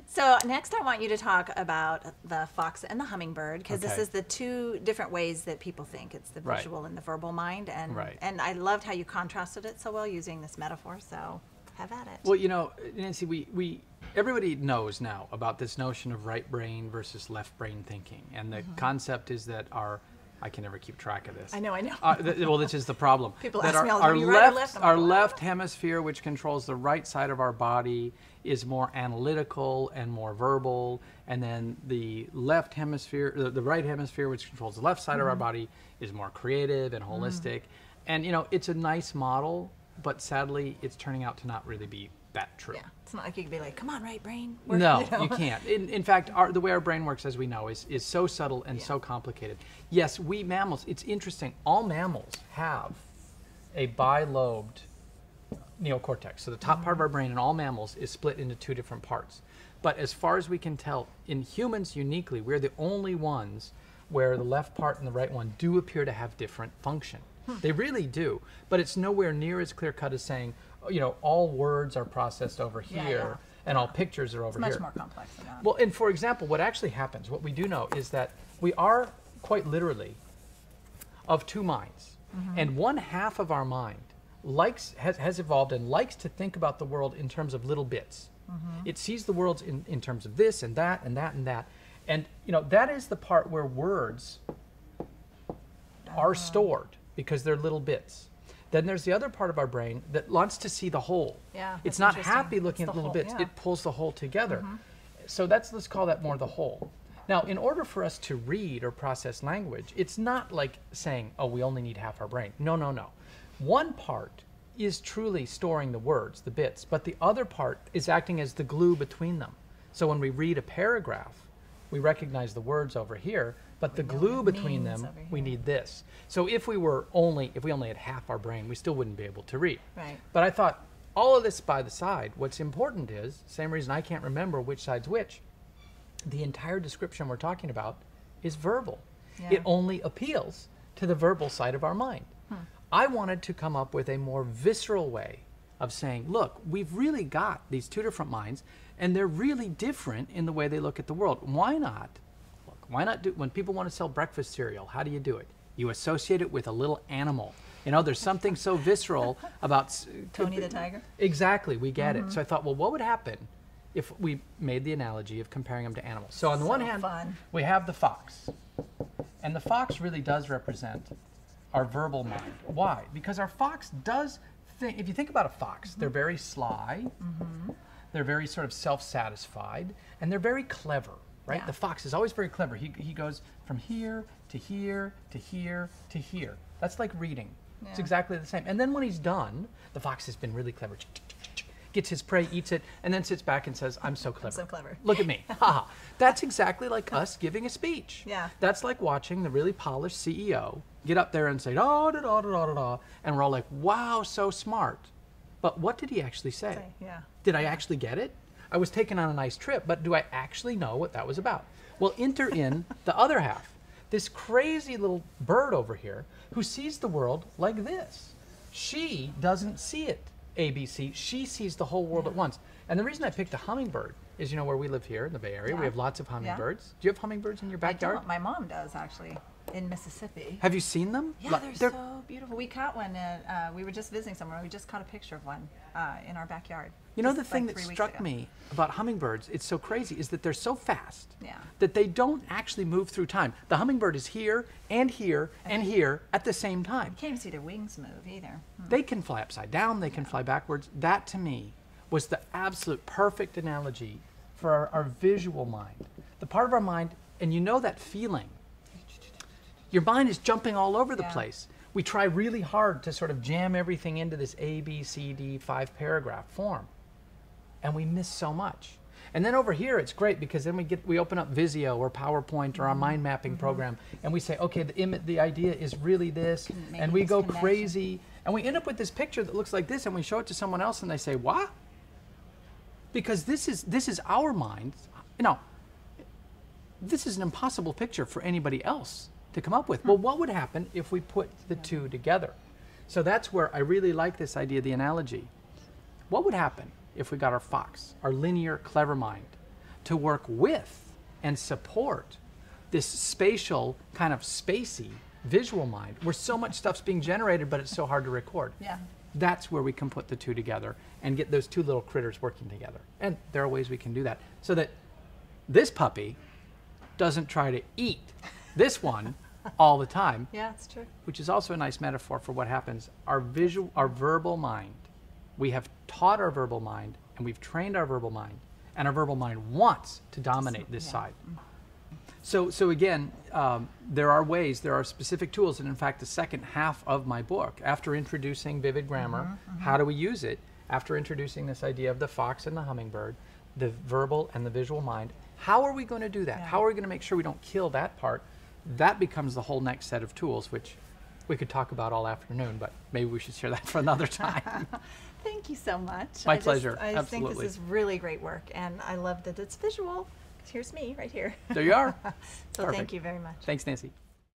So next I want you to talk about the fox and the hummingbird, because this Okay. is the two different ways that people think. It's the Right. visual and the verbal mind. And, Right. and I loved how you contrasted it so well using this metaphor. So have at it. Well, you know, Nancy, everybody knows now about this notion of right brain versus left brain thinking. And the concept is that I can never keep track of this. I know. Well, this is the problem. People that ask me all the time, "You right or left?" I'm like, our "What?" left hemisphere, which controls the right side of our body, is more analytical and more verbal, and then the left hemisphere, the right hemisphere, which controls the left side of our body, is more creative and holistic. And you know, it's a nice model, but sadly, it's turning out to not really be that true. Yeah, it's not like you can be like, "Come on, right brain." No, You know? you can't. In fact, the way our brain works, as we know, is so subtle and so complicated. Yes, we mammals, it's interesting, all mammals have a bilobed neocortex. So the top part of our brain in all mammals is split into two different parts. But as far as we can tell, in humans uniquely, we're the only ones where the left part and the right one do appear to have different function. They really do. But it's nowhere near as clear-cut as saying, you know, all words are processed over here and all pictures are over It's here. much more complex than that. Well, and for example, what actually happens, what we do know is that we are quite literally of two minds. And one half of our mind has evolved and likes to think about the world in terms of little bits. It sees the world in terms of this and that and that and that. And you know, that is the part where words are stored because they're little bits. Then there's the other part of our brain that wants to see the whole. Yeah, It's that's not interesting. happy looking It's at the little whole, bits. yeah. It pulls the whole together. So let's call that more the whole. Now, in order for us to read or process language, it's not like saying, oh, we only need half our brain. No, no, no. One part is truly storing the words, the bits, but the other part is acting as the glue between them. So when we read a paragraph, we recognize the words over here, but the know glue what it between means them, over we here. need this. So if we only had half our brain, we still wouldn't be able to read. Right. But I thought, all of this by the side, what's important is, same reason I can't remember which side's which, the entire description we're talking about is verbal. Yeah. It only appeals to the verbal side of our mind. I wanted to come up with a more visceral way of saying, look, we've really got these two different minds, and they're really different in the way they look at the world. Why not? Look, why not do, when people want to sell breakfast cereal, how do you do it? You associate it with a little animal. You know, there's something so visceral about... Tony the tiger? Exactly, we get it. So I thought, well, what would happen if we made the analogy of comparing them to animals? So on the one hand, fun. we have the fox. And the fox really does represent our verbal mind. Why? Because our fox does think, if you think about a fox, they're very sly, they're very sort of self-satisfied, and they're very clever, right? Yeah. The fox is always very clever. He goes from here to here to here to here. That's like reading. It's Yeah. exactly the same. And then when he's done, the fox has been really clever. Gets his prey, eats it, and then sits back and says, I'm so clever. so clever. Look at me. Ha. That's exactly like us giving a speech. Yeah. That's like watching the really polished CEO get up there and say, da, da, da, da, da, da, da, and we're all like, wow, so smart. But what did he actually say? Yeah. Did I actually get it? I was taken on a nice trip, but do I actually know what that was about? Well, enter in the other half. This crazy little bird over here who sees the world like this. She doesn't see it ABC. She sees the whole world at once. And the reason I picked a hummingbird is, you know, where we live here in the Bay Area, Yeah. we have lots of hummingbirds. Do you have hummingbirds in your backyard? I don't. My mom does, actually, in Mississippi. Have you seen them? Yeah, Like, they're so beautiful. We caught one. We were just visiting somewhere. We just caught a picture of one in our backyard. You know, just the thing like that 3 weeks struck ago. me about hummingbirds, it's so crazy, is that they're so fast Yeah. that they don't actually move through time. The hummingbird is here and here and here at the same time. You can't even see their wings move either. They can fly upside down, they can fly backwards. That, to me, was the absolute perfect analogy for our visual mind. The part of our mind, and you know that feeling. Your mind is jumping all over the Yeah. place. We try really hard to sort of jam everything into this A, B, C, D, 5-paragraph form. And we miss so much. And then over here, it's great because then we open up Visio or PowerPoint or our mind mapping program, and we say, okay, the idea is really this, Making and we this go connection. crazy, and we end up with this picture that looks like this, and we show it to someone else, and they say, what? Because this is our mind. You know, this is an impossible picture for anybody else to come up with. Well, what would happen if we put the two together? So that's where I really like this idea, the analogy. What would happen if we got our fox, our linear, clever mind, to work with and support this spatial, kind of spacey visual mind where so much stuff's being generated, but it's so hard to record. Yeah. That's where we can put the two together and get those two little critters working together. And there are ways we can do that so that this puppy doesn't try to eat this one all the time. Yeah, it's true. Which is also a nice metaphor for what happens. Our verbal mind, we have taught our verbal mind and we've trained our verbal mind, and our verbal mind wants to dominate this side. So again, there are specific tools, and in fact, the second half of my book, after introducing vivid grammar, how do we use it? After introducing this idea of the fox and the hummingbird, the verbal and the visual mind, how are we going to do that? Yeah. How are we going to make sure we don't kill that part? That becomes the whole next set of tools, which we could talk about all afternoon, but maybe we should share that for another time. Thank you so much. My pleasure. I think Absolutely. this is really great work, and I love that it's visual. Here's me right here. There you are. So Perfect. thank you very much. Thanks, Nancy.